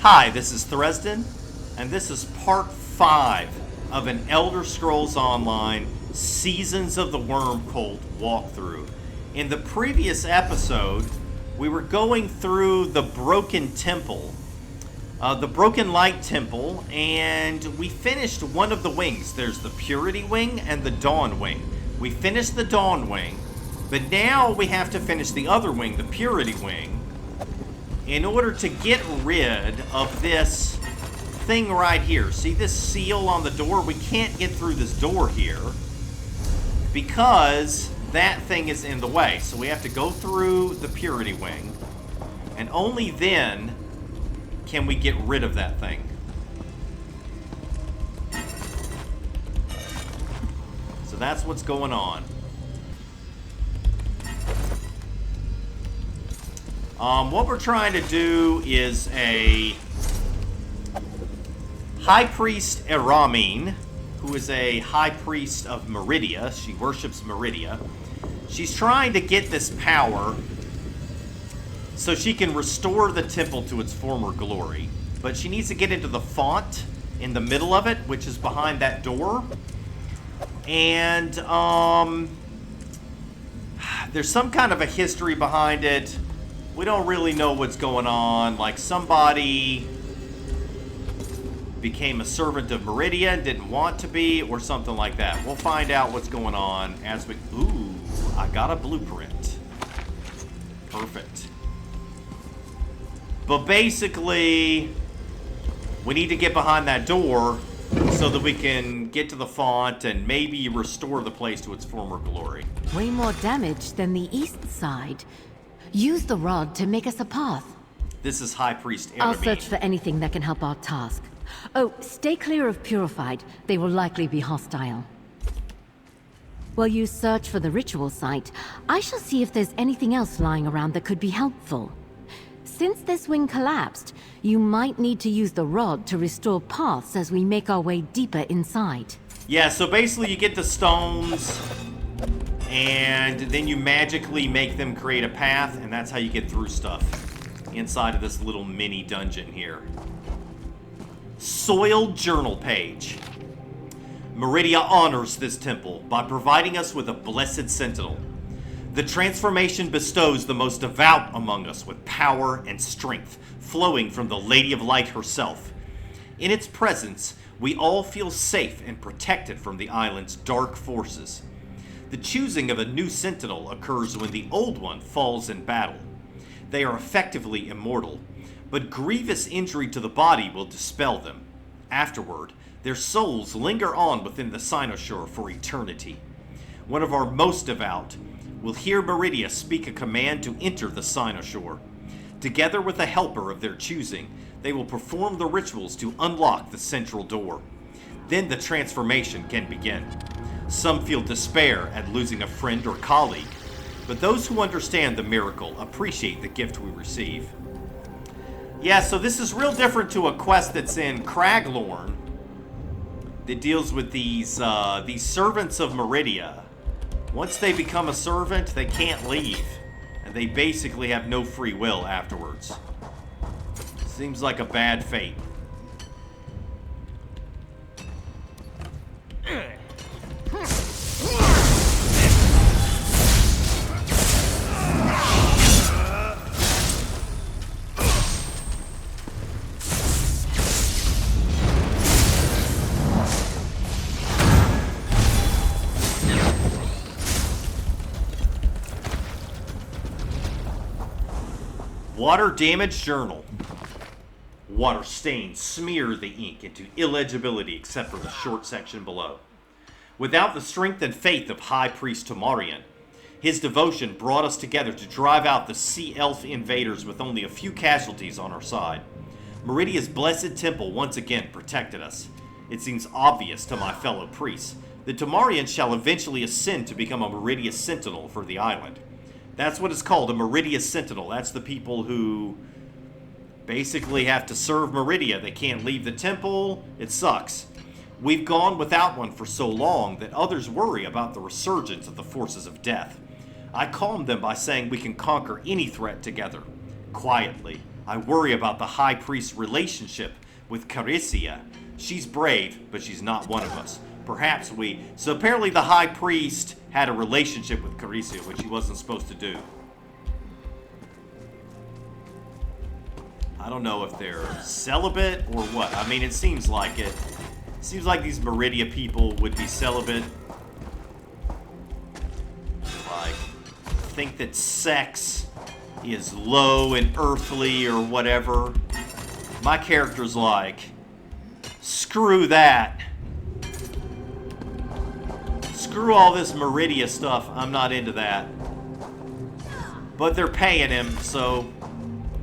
Hi, this is Thresden, and this is part 5 of an Elder Scrolls Online Seasons of the Wormcold walkthrough. In the previous episode, we were going through the Broken Temple, the Broken Light Temple, and we finished one of the wings. There's the Purity Wing and the Dawn Wing. We finished the Dawn Wing, but now we have to finish the other wing, the Purity Wing, in order to get rid of this thing right here. See this seal on the door? We can't get through this door here because that thing is in the way. So we have to go through the Purity Wing, and only then can we get rid of that thing. So that's what's going on. What we're trying to do is a High Priest Eramin, who is a High Priest of Meridia. She worships Meridia. She's trying to get this power so she can restore the temple to its former glory. But she needs to get into the font in the middle of it, which is behind that door. And, there's some kind of a history behind it. We don't really know what's going on. Like, somebody became a servant of Meridia and didn't want to be, or something like that. We'll find out what's going on as we... Ooh, I got a blueprint. Perfect. But basically, we need to get behind that door so that we can get to the font and maybe restore the place to its former glory. Way more damage than the east side. Use the rod to make us a path. This is High Priest Eramin. I'll search for anything that can help our task. Oh, stay clear of Purified. They will likely be hostile. While you search for the ritual site, I shall see if there's anything else lying around that could be helpful. Since this wing collapsed, you might need to use the rod to restore paths as we make our way deeper inside. Yeah, so basically you get the stones, and then you magically make them create a path, and that's how you get through stuff inside of this little mini dungeon here. Soiled journal page. Meridia honors this temple by providing us with a blessed sentinel. The transformation bestows the most devout among us with power and strength flowing from the Lady of Light herself. In its presence, we all feel safe and protected from the island's dark forces. The choosing of a new sentinel occurs when the old one falls in battle. They are effectively immortal, but grievous injury to the body will dispel them. Afterward, their souls linger on within the cynosure for eternity. One of our most devout will hear Meridia speak a command to enter the cynosure. Together with a helper of their choosing, they will perform the rituals to unlock the central door. Then the transformation can begin. Some feel despair at losing a friend or colleague, but those who understand the miracle appreciate the gift we receive. Yeah, so this is real different to a quest that's in Craglorn that deals with these servants of Meridia. Once they become a servant, they can't leave, and they basically have no free will afterwards. Seems like a bad fate. Water damage journal. Water stains smear the ink into illegibility except for the short section below. Without the strength and faith of High Priest Tomarian, his devotion brought us together to drive out the sea elf invaders with only a few casualties on our side. Meridia's blessed temple once again protected us. It seems obvious to my fellow priests that Tomarian shall eventually ascend to become a Meridia Sentinel for the island. That's what it's called, a Meridia Sentinel. That's the people who basically have to serve Meridia. They can't leave the temple. It sucks. We've gone without one for so long that others worry about the resurgence of the forces of death. I calm them by saying we can conquer any threat together, quietly, I worry about the High Priest's relationship with Caricia. She's brave, but she's not one of us. Perhaps we... So apparently the High Priest had a relationship with Caricia, which he wasn't supposed to do. I don't know if they're celibate or what. I mean, it seems like it. Seems like these Meridia people would be celibate. Like, think that sex is low and earthly or whatever. My character's like, screw that. Screw all this Meridia stuff. I'm not into that. But they're paying him, so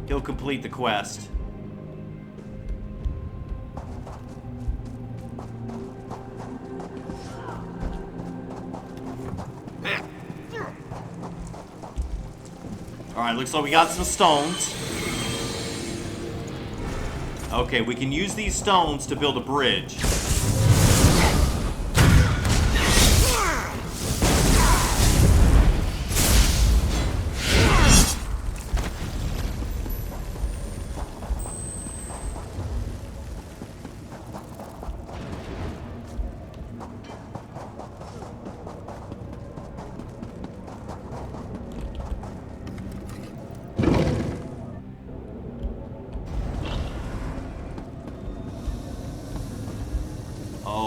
he'll complete the quest. Alright, looks like we got some stones. Okay, we can use these stones to build a bridge.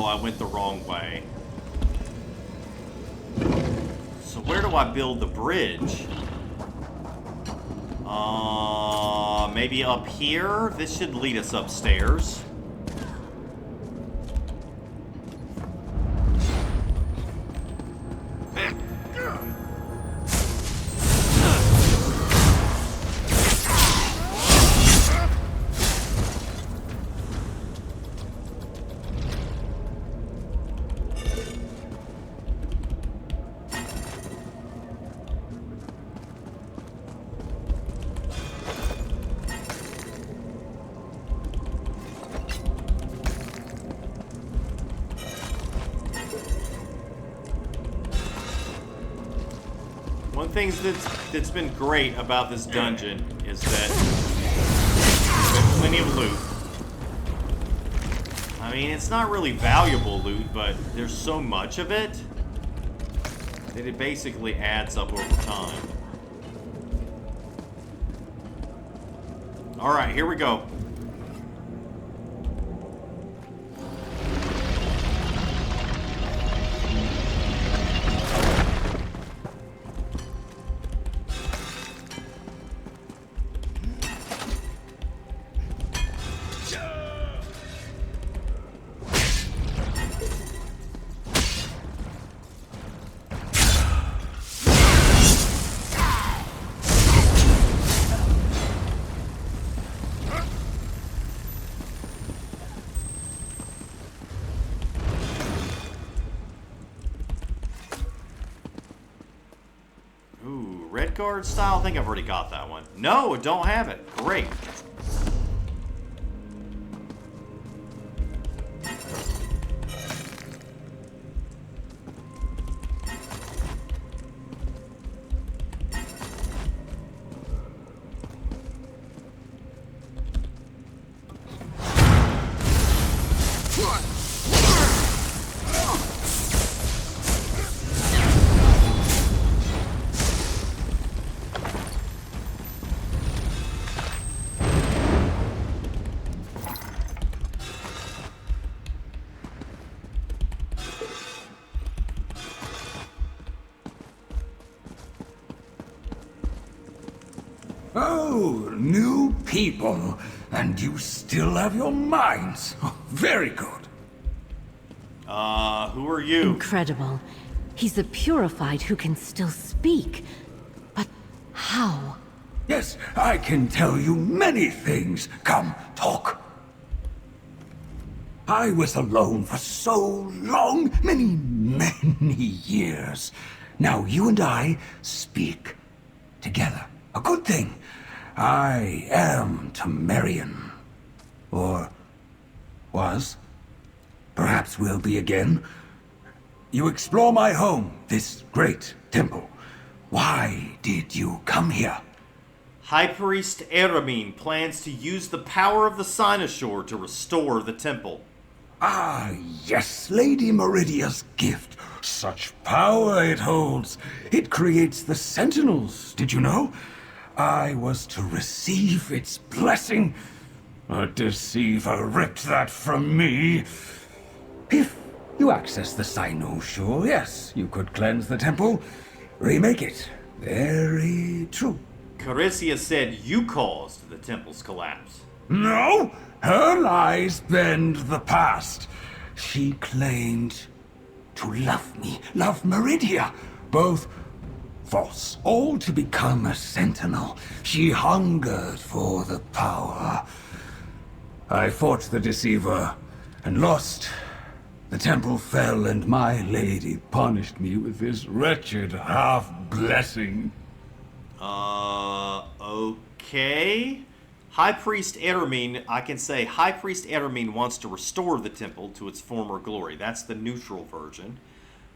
I went the wrong way. So where do I build the bridge? Maybe up here? This should lead us upstairs. One thing that's been great about this dungeon is that there's plenty of loot. I mean, it's not really valuable loot, but there's so much of it that it basically adds up over time. Alright, here we go. Guard style? I think I've already got that one. No, don't have it. Great. Oh, new people, and you still have your minds. Oh, very good. Who are you? Incredible. He's a purified who can still speak. But how? Yes, I can tell you many things. Come, talk. I was alone for so long, many years. Now you and I speak together. A good thing. I am Temerian. Or was. Perhaps will be again. You explore my home, this great temple. Why did you come here? High Priest Eramin plans to use the power of the Cynosure to restore the temple. Ah, yes, Lady Meridia's gift. Such power it holds. It creates the Sentinels, did you know? I was to receive its blessing. A deceiver ripped that from me. If you access the Cynosure, yes, you could cleanse the temple, remake it. Very true. Caricia said you caused the temple's collapse. No, her lies bend the past. She claimed to love me, love Meridia. Both false, all to become a sentinel. She hungered for the power. I fought the deceiver and lost. The temple fell and my lady punished me with this wretched half-blessing. Okay. High Priest Eramin, I can say High Priest Eramin wants to restore the temple to its former glory. That's the neutral version.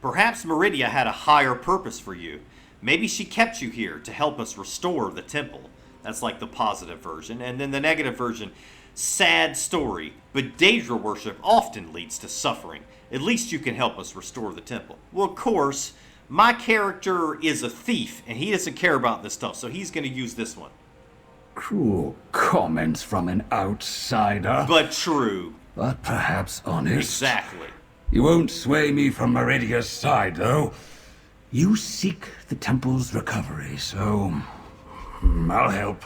Perhaps Meridia had a higher purpose for you. Maybe she kept you here to help us restore the temple. That's like the positive version. And then the negative version, sad story, but Daedra worship often leads to suffering. At least you can help us restore the temple. Well, of course, my character is a thief, and he doesn't care about this stuff, so he's going to use this one. Cruel comments from an outsider. But true. But perhaps honest. Exactly. You won't sway me from Meridia's side, though. You seek the temple's recovery, so I'll help.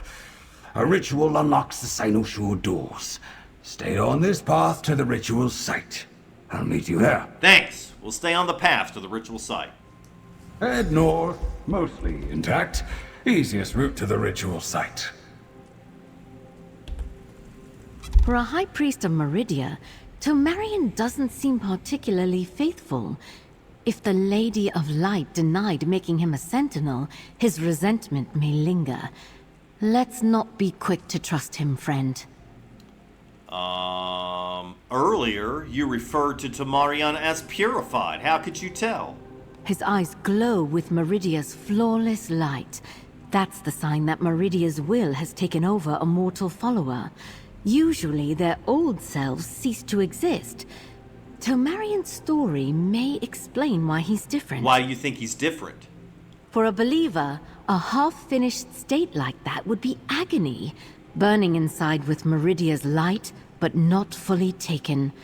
A ritual unlocks the Cynosure doors. Stay on this path to the ritual site. I'll meet you there. Thanks. We'll stay on the path to the ritual site. Head north, mostly intact. Easiest route to the ritual site. For a High Priest of Meridia, Tomarion doesn't seem particularly faithful. If the Lady of Light denied making him a sentinel, his resentment may linger. Let's not be quick to trust him, friend. Earlier, you referred to Tomarion as purified. How could you tell? His eyes glow with Meridia's flawless light. That's the sign that Meridia's will has taken over a mortal follower. Usually, their old selves cease to exist. Tomarion's story may explain why he's different. Why do you think he's different? For a believer, a half-finished state like that would be agony. Burning inside with Meridia's light, but not fully taken.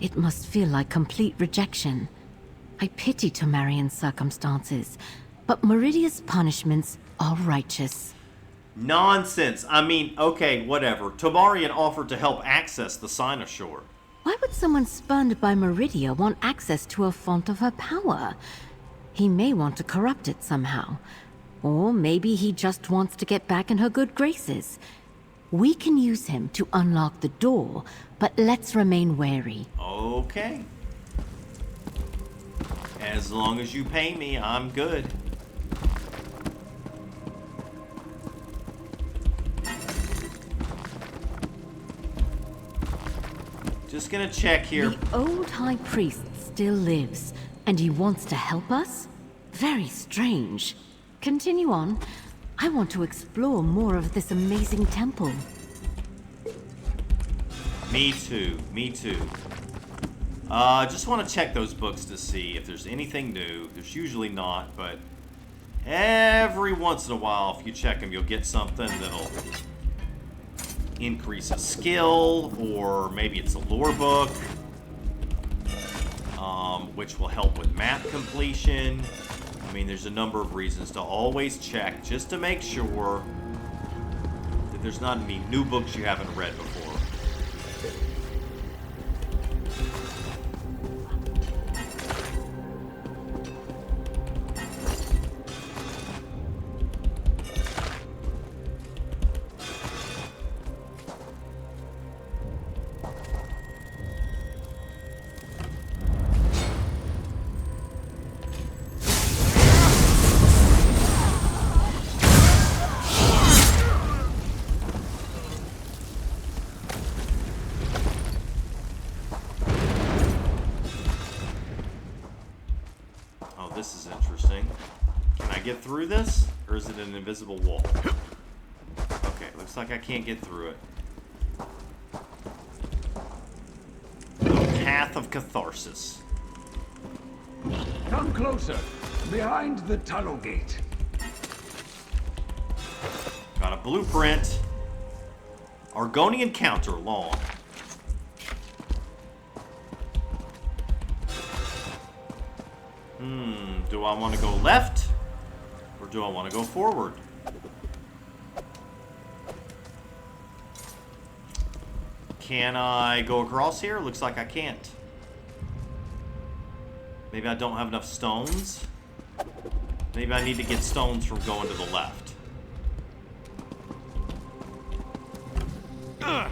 It must feel like complete rejection. I pity Tomarion's circumstances, but Meridia's punishments are righteous. Nonsense. I mean, okay, whatever. Tomarion offered to help access the Cynosure. Why would someone spurned by Meridia want access to a font of her power? He may want to corrupt it somehow. Or maybe he just wants to get back in her good graces. We can use him to unlock the door, but let's remain wary. Okay. As long as you pay me, I'm good. Just gonna check here. The old High Priest still lives, and he wants to help us? Very strange. Continue on. I want to explore more of this amazing temple. Me too. Me too. Just want to check those books to see if there's anything new. There's usually not, but every once in a while, if you check them, you'll get something that'll increase a skill, or maybe it's a lore book, which will help with map completion. I mean, there's a number of reasons to always check, just to make sure that there's not any new books you haven't read before. This is interesting. Can I get through this? Or is it an invisible wall? Looks like I can't get through it. The path of catharsis. Come closer. Behind the tunnel gate. Got a blueprint. Argonian counter long. Do I want to go left? Or do I want to go forward? Can I go across here? Looks like I can't. Maybe I don't have enough stones. Maybe I need to get stones from going to the left. Ugh.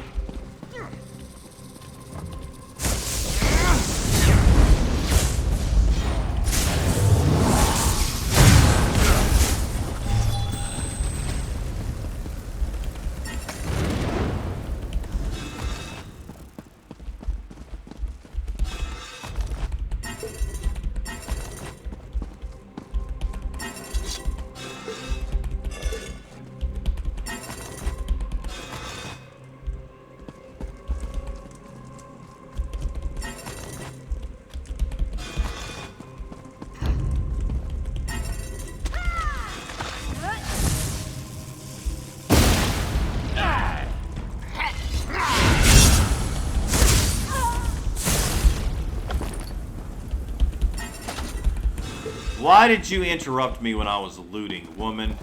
Why did you interrupt me when I was looting, woman?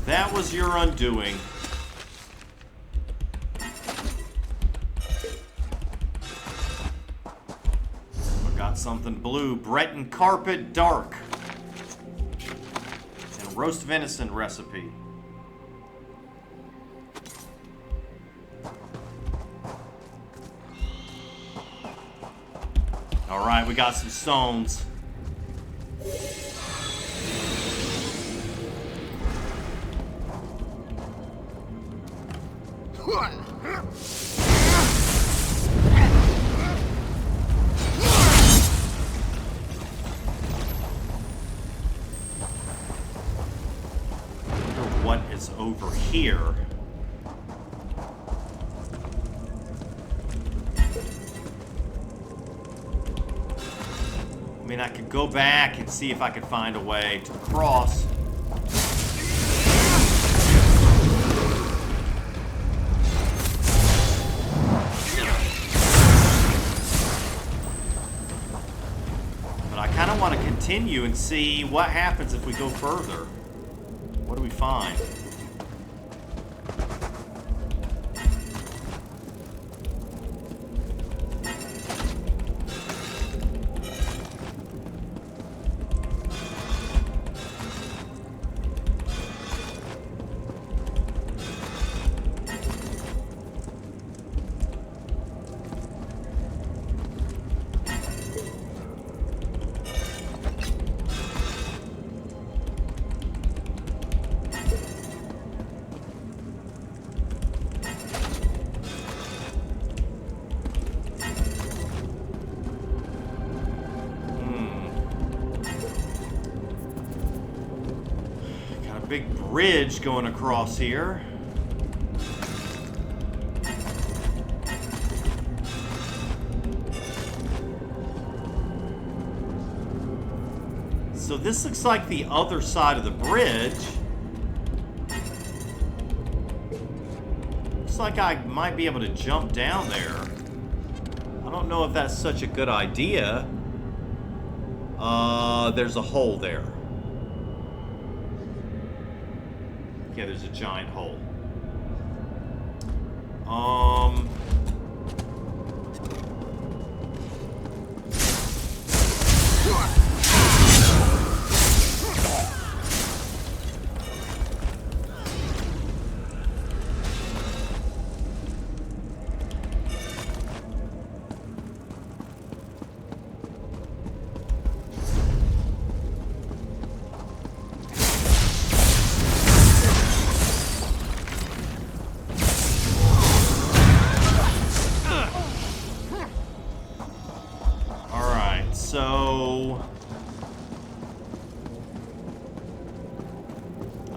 That was your undoing. I got something blue. Breton carpet dark. And roast venison recipe. Alright, we got some stones. What is over here? I mean, I could go back and see if I could find a way to cross. But I kind of want to continue and see what happens if we go further. What do we find? Big bridge going across here. So this looks like the other side of the bridge. Looks like I might be able to jump down there. I don't know if that's such a good idea. There's a hole there. Yeah, there's a giant hole. So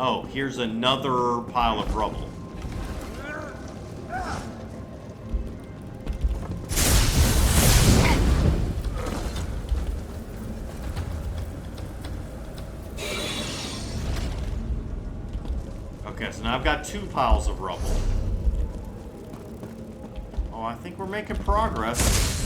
Oh, here's another pile of rubble. Okay, so now I've got 2 piles of rubble. Oh, I think we're making progress.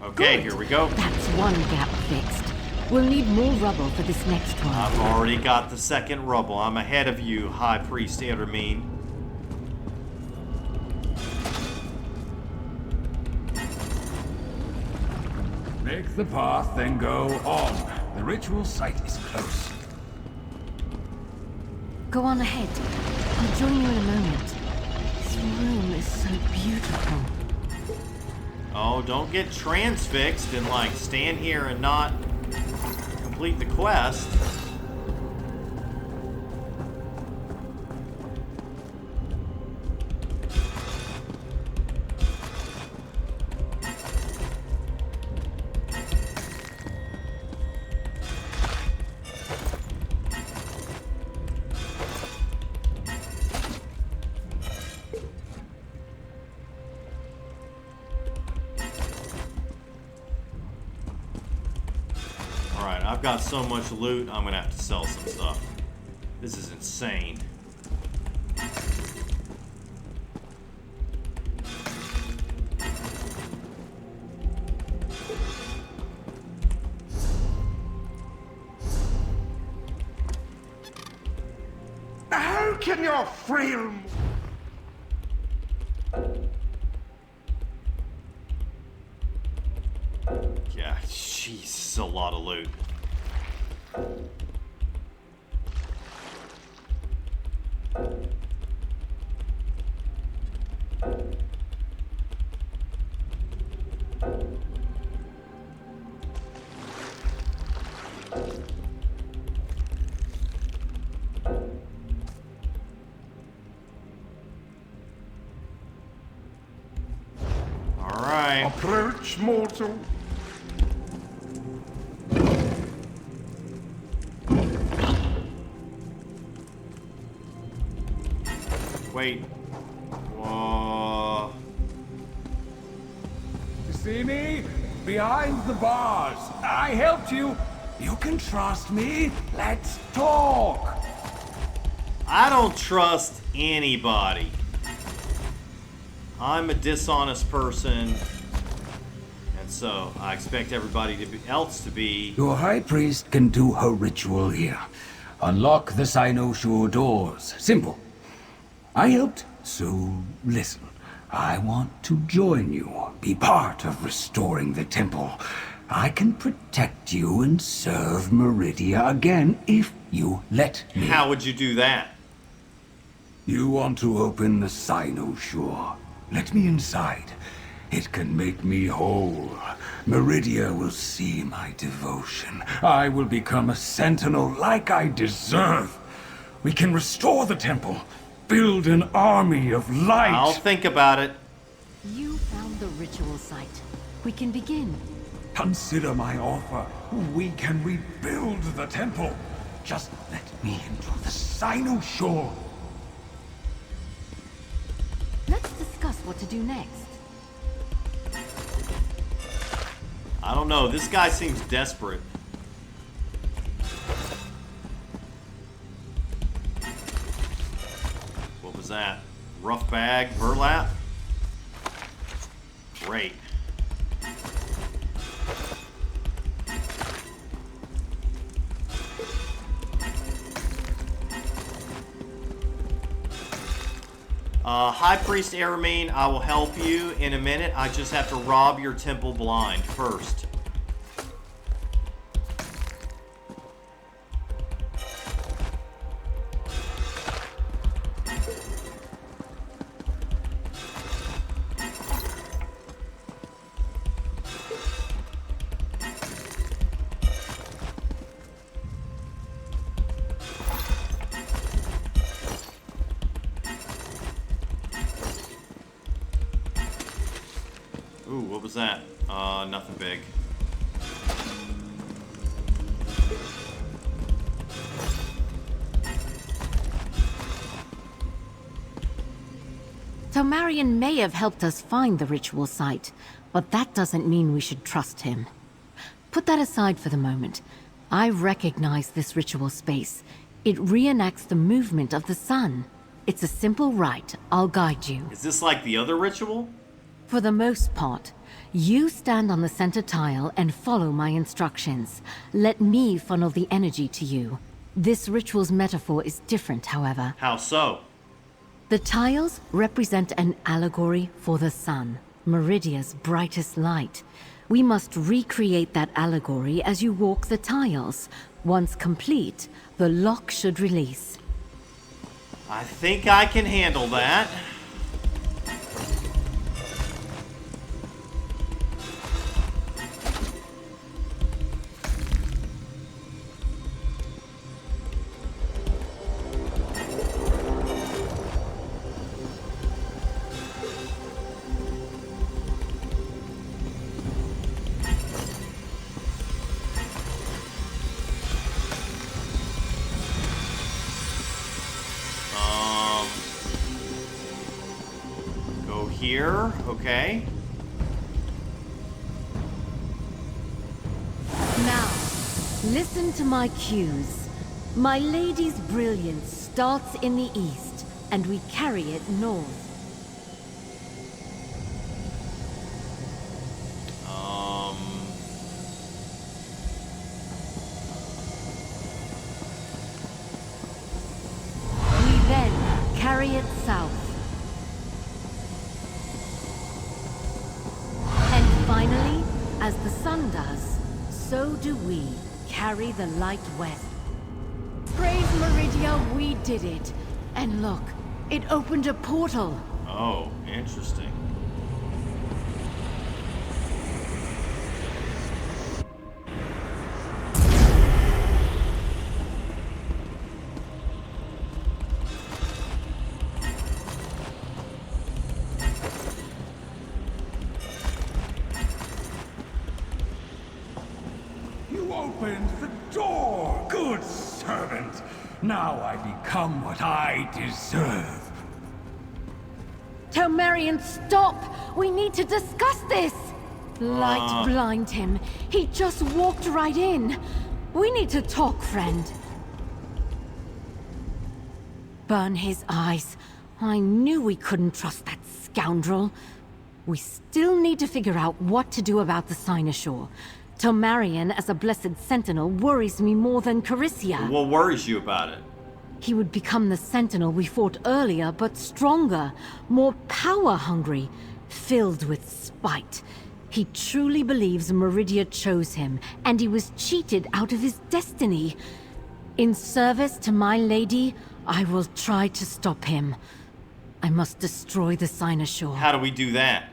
Okay, here we go. That's one gap fixed. We'll need more rubble for this next one. I've already got the second rubble. I'm ahead of you, High Priest Eremine. Make the path, then go on. The ritual site is close. Go on ahead. I'll join you in a moment. This room is so beautiful. Oh, don't get transfixed and, like, stand here and not complete the quest. Alright, I've got so much loot, I'm gonna have to sell some stuff. This is insane. How can your frail... Yeah, jeez, a lot of loot. All right. Approach, mortal. Wait. Whoa. You see me? Behind the bars. I helped you. You can trust me. Let's talk. I don't trust anybody. I'm a dishonest person, and so I expect everybody else to be. Your high priest can do her ritual here. Unlock the Sinosure doors. Simple. I helped, so listen. I want to join you, be part of restoring the temple. I can protect you and serve Meridia again if you let me. How would you do that? You want to open the Sinosure. Let me inside. It can make me whole. Meridia will see my devotion. I will become a sentinel like I deserve. We can restore the temple. Build an army of light. I'll think about it. You found the ritual site. We can begin. Consider my offer. We can rebuild the temple. Just let me into the Sinosure. Let's discuss what to do next. I don't know. This guy seems desperate. What was that? Rough bag, burlap? Great. High Priest Eremine, I will help you in a minute. I just have to rob your temple blind first. Ooh, what was that? Nothing big. Tomarion may have helped us find the ritual site, but that doesn't mean we should trust him. Put that aside for the moment. I recognize this ritual space. It reenacts the movement of the sun. It's a simple rite. I'll guide you. Is this like the other ritual? For the most part, you stand on the center tile and follow my instructions. Let me funnel the energy to you. This ritual's metaphor is different, however. How so? The tiles represent an allegory for the sun, Meridia's brightest light. We must recreate that allegory as you walk the tiles. Once complete, the lock should release. I think I can handle that. Here, okay. Now, listen to my cues. My lady's brilliance starts in the east, and we carry it north. We then carry it south. Finally, as the sun does, so do we carry the light west. Praise Meridia, we did it. And look, it opened a portal. Oh, interesting. Opened the door, good servant. Now I become what I deserve. Tomarion, stop! We need to discuss this! Light blind him. He just walked right in. We need to talk, friend. Burn his eyes. I knew we couldn't trust that scoundrel. We still need to figure out what to do about the Cynosure. Tomarion as a blessed sentinel worries me more than Carisia. What worries you about it? He would become the sentinel we fought earlier, but stronger, more power-hungry, filled with spite. He truly believes Meridia chose him, and he was cheated out of his destiny. In service to my lady, I will try to stop him. I must destroy the Cynosure. How do we do that?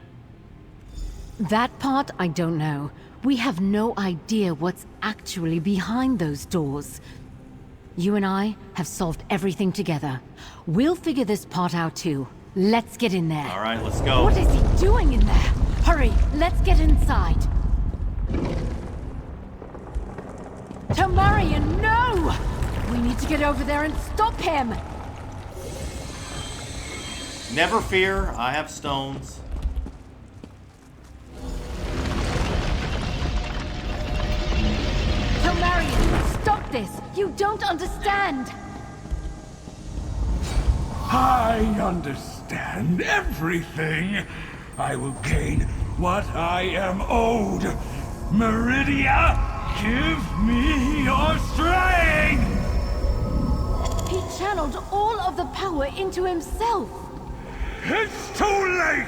That part, I don't know. We have no idea what's actually behind those doors. You and I have solved everything together. We'll figure this part out too. Let's get in there. All right, let's go. What is he doing in there? Hurry, let's get inside. Tomarion, no! We need to get over there and stop him! Never fear, I have stones. Tomarion, stop this! You don't understand! I understand everything. I will gain what I am owed. Meridia, give me your strength! He channeled all of the power into himself. It's too late!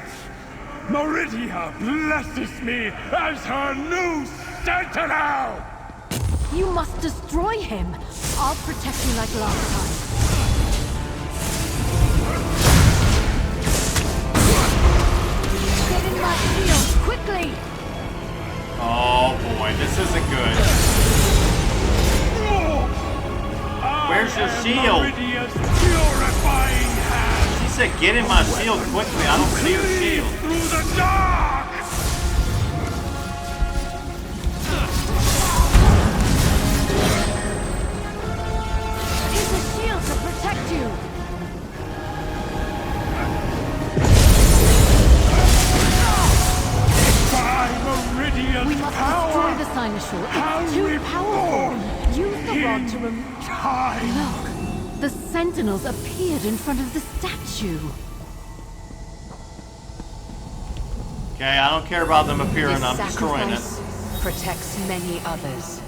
Meridia blesses me as her new sentinel! You must destroy him. I'll protect you like last time. Get in my shield, quickly! Oh boy, this isn't good. Where's your shield? Meridia's purifying hand. She said get in my shield quickly. I don't see her shield. Through the dark! Cynosure. How It's too reborn powerful. Use the rod to time. Look! The sentinels appeared in front of the statue. Okay, I don't care about them appearing. This I'm destroying it. sacrifice protects many others.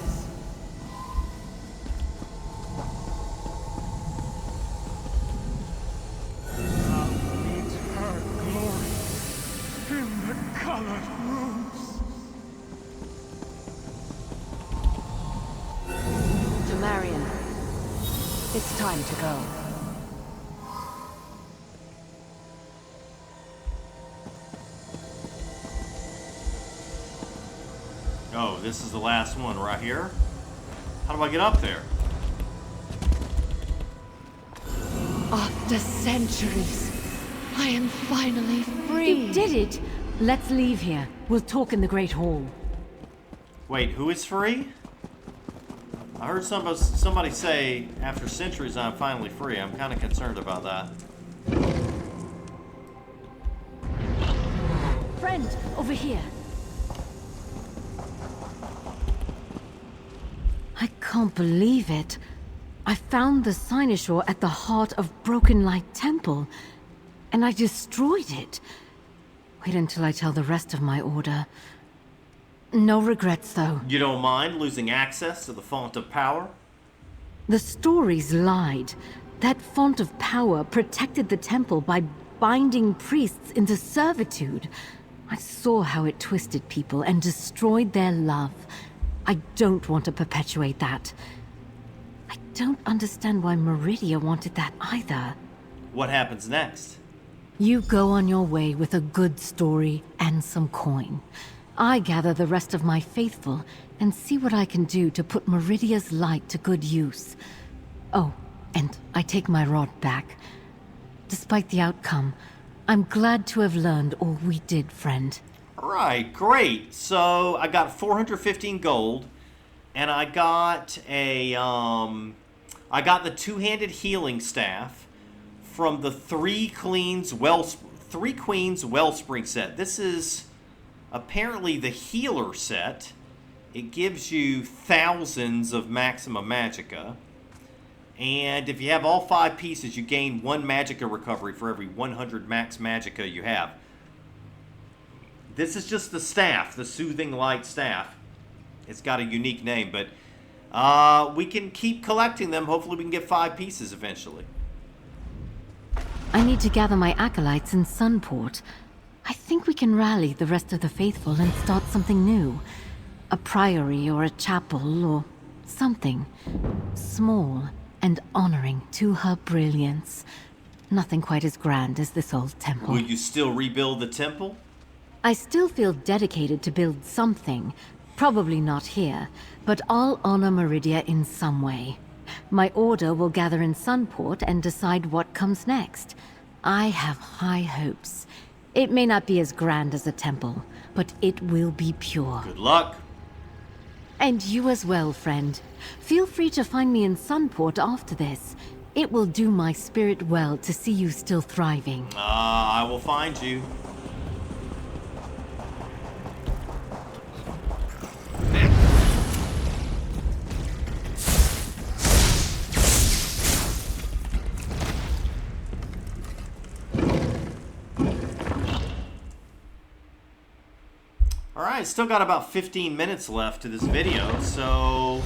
Now meet her glory in the colored robes. To Marion, it's time to go. Oh, this is the last one right here. How do I get up there? After centuries, I am finally free. You did it! Let's leave here. We'll talk in the Great Hall. Wait, who is free? I heard somebody say, after centuries, I'm finally free. I'm kind of concerned about that. Friend, over here. I can't believe it. I found the Cynosure at the heart of Broken Light Temple, and I destroyed it. Wait until I tell the rest of my order. No regrets, though. You don't mind losing access to the font of power? The stories lied. That font of power protected the temple by binding priests into servitude. I saw how it twisted people and destroyed their love. I don't want to perpetuate that. I don't understand why Meridia wanted that either. What happens next? You go on your way with a good story and some coin. I gather the rest of my faithful and see what I can do to put Meridia's light to good use. Oh, and I take my rod back. Despite the outcome, I'm glad to have learned all we did, friend. Alright, great. So, I got 415 gold, and I got a, I got the two-handed healing staff from the Three Queens Wellspring set. This is apparently the healer set. It gives you thousands of Maxima Magica. And if you have all 5 pieces, you gain 1 Magica recovery for every 100 Max Magica you have. This is just the staff, the Soothing Light staff. It's got a unique name, but we can keep collecting them. Hopefully we can get 5 pieces eventually. I need to gather my acolytes in Sunport. I think we can rally the rest of the faithful and start something new. A priory or a chapel or something. Small and honoring to her brilliance. Nothing quite as grand as this old temple. Will you still rebuild the temple? I still feel dedicated to build something. Probably not here, but I'll honor Meridia in some way. My order will gather in Sunport and decide what comes next. I have high hopes. It may not be as grand as a temple, but it will be pure. Good luck. And you as well, friend. Feel free to find me in Sunport after this. It will do my spirit well to see you still thriving. I will find you. Alright, still got about 15 minutes left to this video, so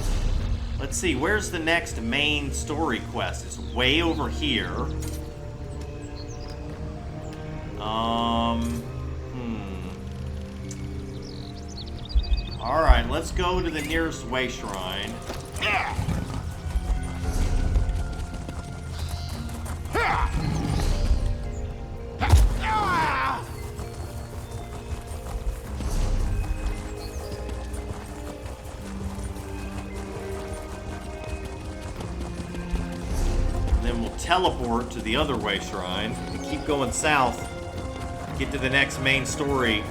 let's see, where's the next main story quest? It's way over here. Alright, let's go to the nearest way shrine. Then we'll teleport to the other way shrine and keep going south. Get to the next main story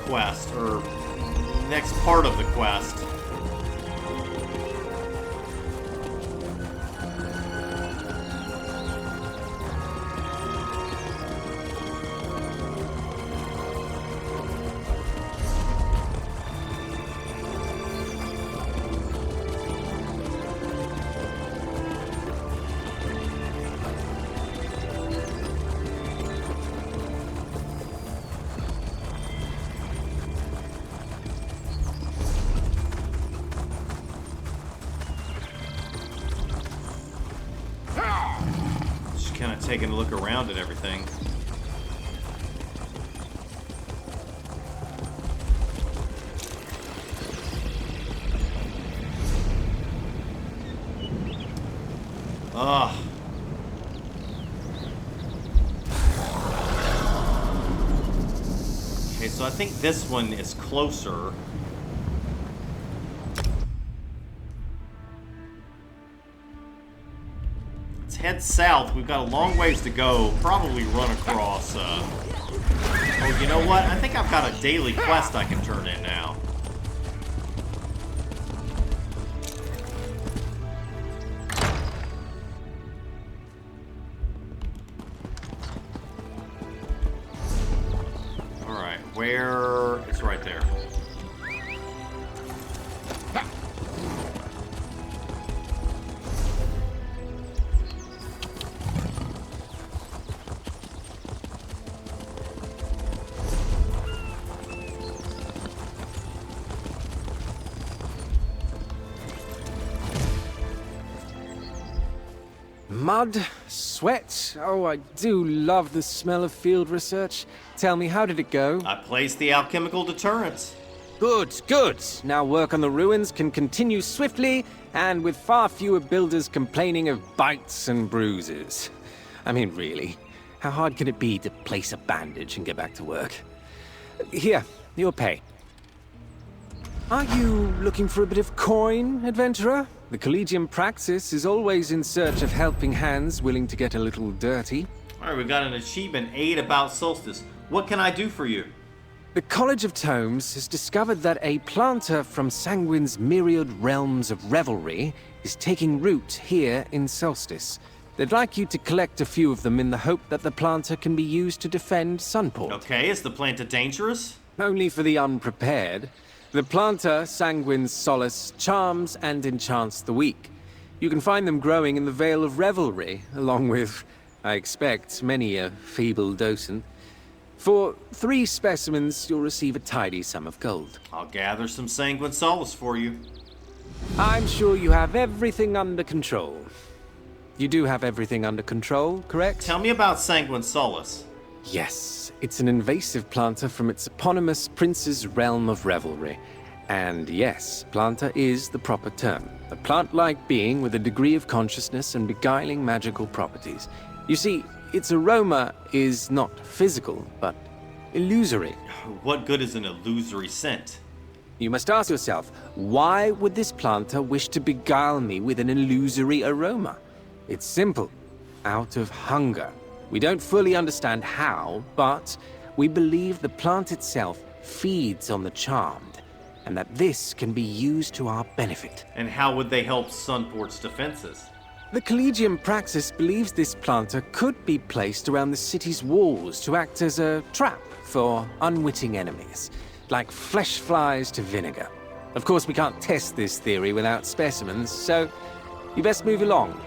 quest, or next part of the quest. taking a look around at everything. Ugh. Okay, so I think this one is closer. Let's head south. We've got a long ways to go. Probably run across, Oh, you know what? I think I've got a daily quest I can turn in now. Where? It's right there. Mud, sweat. Oh, I do love the smell of field research. Tell me, how did it go? I placed the alchemical deterrents. Good, good. Now work on the ruins can continue swiftly and with far fewer builders complaining of bites and bruises. I mean, really, how hard can it be to place a bandage and get back to work? Here, your pay. Are you looking for a bit of coin, adventurer? The Collegium Praxis is always in search of helping hands willing to get a little dirty. Alright, we got an achievement, Aid About Solstice. What can I do for you? The College of Tomes has discovered that a planter from Sanguine's myriad realms of revelry is taking root here in Solstice. They'd like you to collect a few of them in the hope that the planter can be used to defend Sunport. Okay, is the planter dangerous? Only for the unprepared. The planter, Sanguine's solace, charms and enchants the weak. You can find them growing in the Vale of Revelry, along with, I expect, many a feeble docent. For 3 specimens, you'll receive a tidy sum of gold. I'll gather some sanguine solace for you. I'm sure you have everything under control. You do have everything under control, correct? Tell me about sanguine solace. Yes, it's an invasive planter from its eponymous prince's realm of revelry. And yes, planter is the proper term. A plant-like being with a degree of consciousness and beguiling magical properties. You see, its aroma is not physical, but illusory. What good is an illusory scent? You must ask yourself, why would this planter wish to beguile me with an illusory aroma? It's simple. Out of hunger. We don't fully understand how, but we believe the plant itself feeds on the charmed, and that this can be used to our benefit. And how would they help Sunport's defenses? The Collegium Praxis believes this planter could be placed around the city's walls to act as a trap for unwitting enemies, like flesh flies to vinegar. Of course, we can't test this theory without specimens, so you best move along.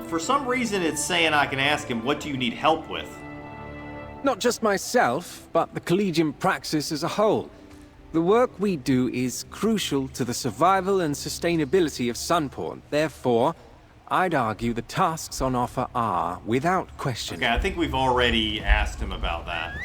For some reason it's saying I can ask him, what do you need help with? Not just myself, but the Collegium Praxis as a whole. The work we do is crucial to the survival and sustainability of Sunport. Therefore, I'd argue the tasks on offer are, without question... Okay, I think we've already asked him about that.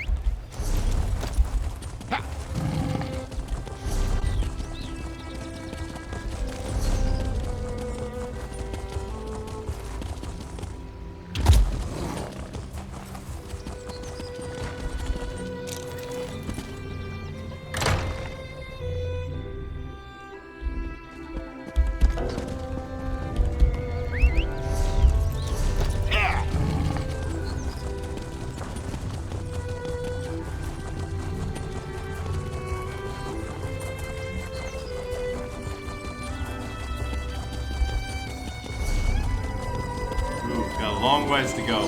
Got a long ways to go.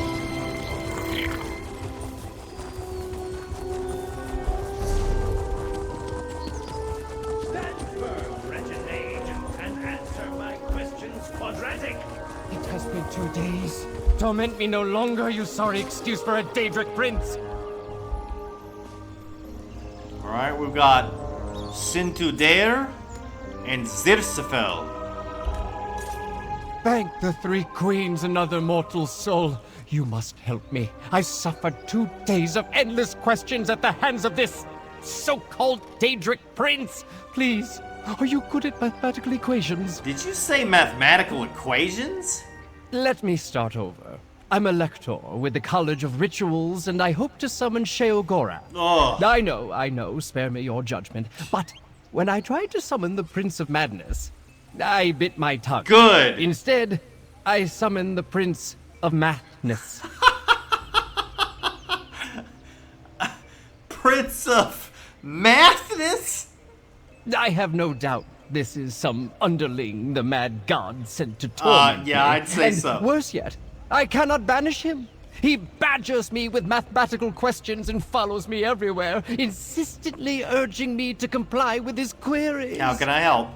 Stand firm, wretched mage, and answer my questions quadratic. It has been 2 days. Torment me no longer, you sorry excuse for a Daedric prince. Alright, we've got Sintudair and Zirsafel. Thank the 3 queens, another mortal soul. You must help me. I suffered 2 days of endless questions at the hands of this so-called Daedric prince. Please, are you good at mathematical equations? Did you say mathematical equations? Let me start over. I'm a lector with the College of Rituals, and I hope to summon Sheogorath. Oh. I know, spare me your judgment. But when I tried to summon the Prince of Madness, I bit my tongue. Good. Instead, I summoned the Prince of Madness. Prince of Madness? I have no doubt this is some underling the mad god sent to torment yeah, me. I'd say And so. worse yet, I cannot banish him. He badgers me with mathematical questions and follows me everywhere, insistently urging me to comply with his queries. How can I help?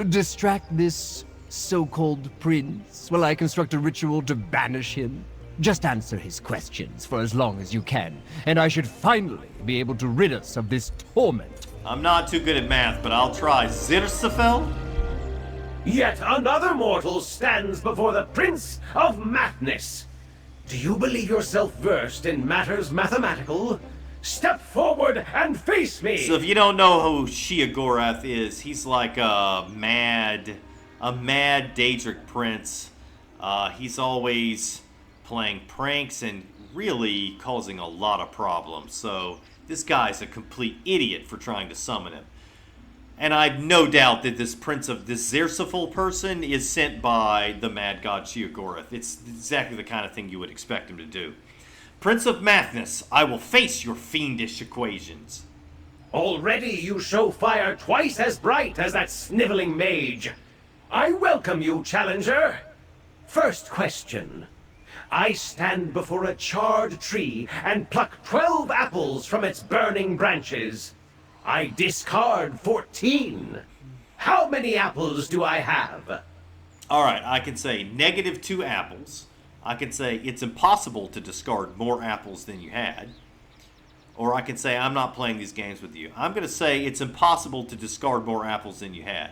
Distract this so-called prince while I construct a ritual to banish him. Just answer his questions for as long as you can, and I should finally be able to rid us of this torment. I'm not too good at math, but I'll try. Zirsafel? Yet another mortal stands before the Prince of Madness. Do you believe yourself versed in matters mathematical? Step forward and face me! So if you don't know who Sheogorath is, he's like a mad Daedric prince. He's always playing pranks and really causing a lot of problems. So this guy's a complete idiot for trying to summon him. And I've no doubt that this Zirsafel person is sent by the mad god Sheogorath. It's exactly the kind of thing you would expect him to do. Prince of Madness, I will face your fiendish equations. Already you show fire twice as bright as that sniveling mage. I welcome you, challenger. First question. I stand before a charred tree and pluck 12 apples from its burning branches. I discard 14. How many apples do I have? Alright, I can say -2 apples. I can say it's impossible to discard more apples than you had. Or I can say I'm not playing these games with you. I'm going to say it's impossible to discard more apples than you had.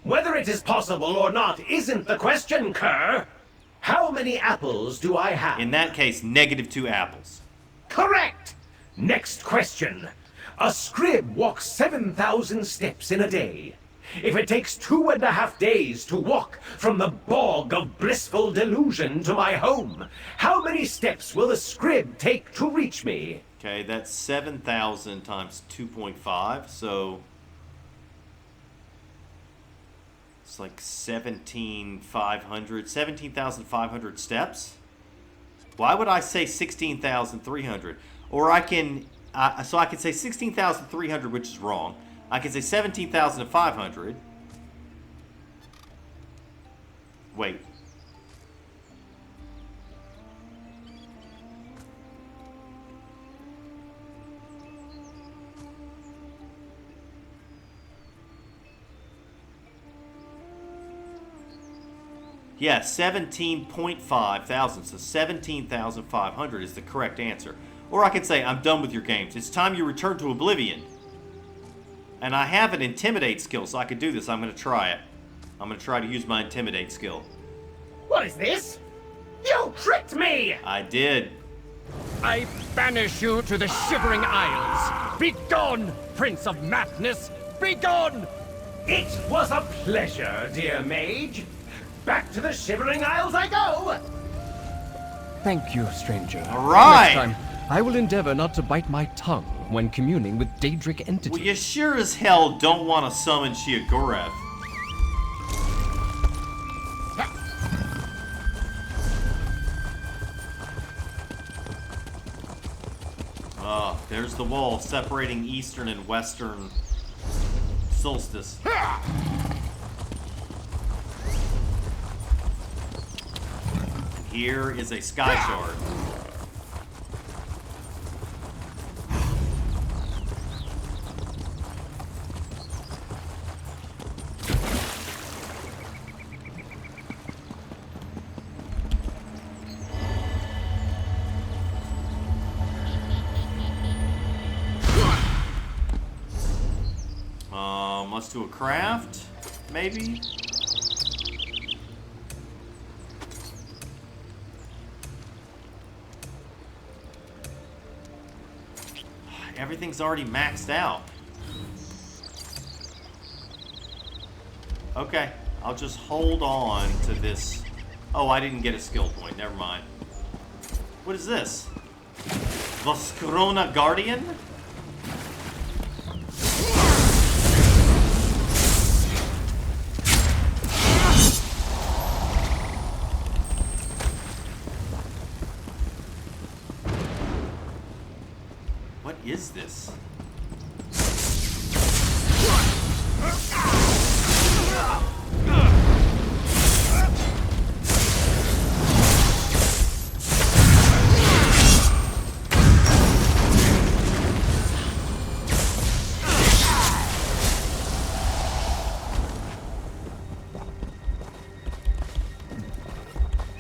Whether it is possible or not isn't the question, Kerr. How many apples do I have? In that case, -2 apples. Correct! Next question. A scrib walks 7,000 steps in a day. If it takes 2.5 days to walk from the bog of blissful delusion to my home, how many steps will the scrib take to reach me? Okay, that's 7,000 times 2.5, so it's like 17,500 steps. Why would I say 16,300? Or I can, so I could say 16,300, which is wrong. I can say 17,500. Wait. Yeah, 17.5 thousand, so 17,500 is the correct answer. Or I could say, I'm done with your games. It's time you return to Oblivion. And I have an Intimidate skill, so I could do this. I'm going to try it. I'm going to try to use my Intimidate skill. What is this? You tricked me! I did. I banish you to the Shivering Isles. Be gone, Prince of Madness! Be gone! It was a pleasure, dear mage. Back to the Shivering Isles I go! Thank you, stranger. All right. Next time, I will endeavor not to bite my tongue when communing with Daedric entities. Well, you sure as hell don't want to summon Sheogorath. There's the wall separating eastern and western solstice. Here is a sky shard. Let's do a craft, maybe? everything's already maxed out. Okay, I'll just hold on to this. Oh, I didn't get a skill point. Never mind. What is this? Voskrona Guardian? What is this?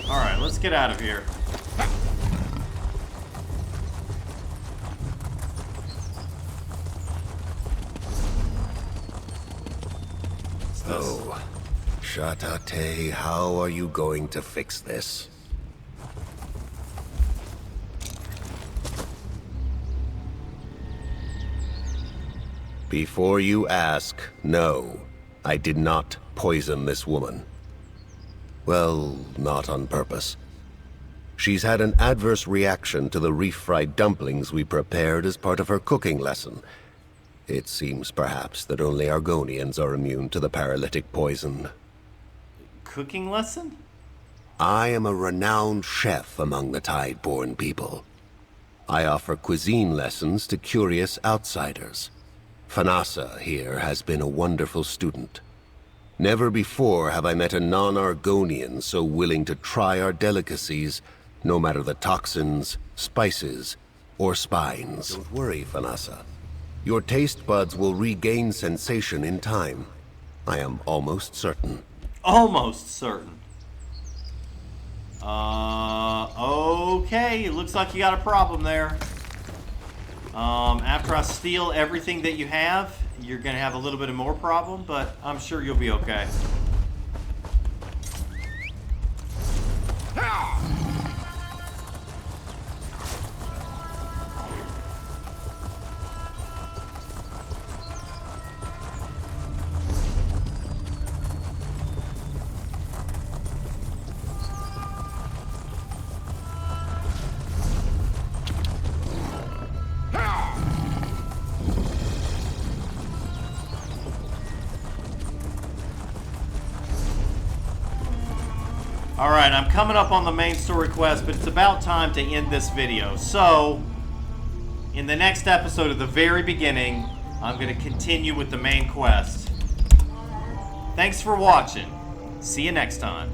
Alright, let's get out of here. Oh, Shatate, how are you going to fix this? Before you ask, no, I did not poison this woman. Well, not on purpose. She's had an adverse reaction to the reef-fried dumplings we prepared as part of her cooking lesson. It seems perhaps that only Argonians are immune to the paralytic poison. Cooking lesson? I am a renowned chef among the Tideborn people. I offer cuisine lessons to curious outsiders. Fanasa here has been a wonderful student. Never before have I met a non-Argonian so willing to try our delicacies, no matter the toxins, spices, or spines. Don't worry, Fanasa. Your taste buds will regain sensation in time. I am almost certain. Almost certain. Okay. It looks like you got a problem there. After I steal everything that you have, you're gonna have a little bit of more problem, but I'm sure you'll be okay. Alright, I'm coming up on the main story quest, but it's about time to end this video. So, in the next episode of the very beginning, I'm going to continue with the main quest. Thanks for watching. See you next time.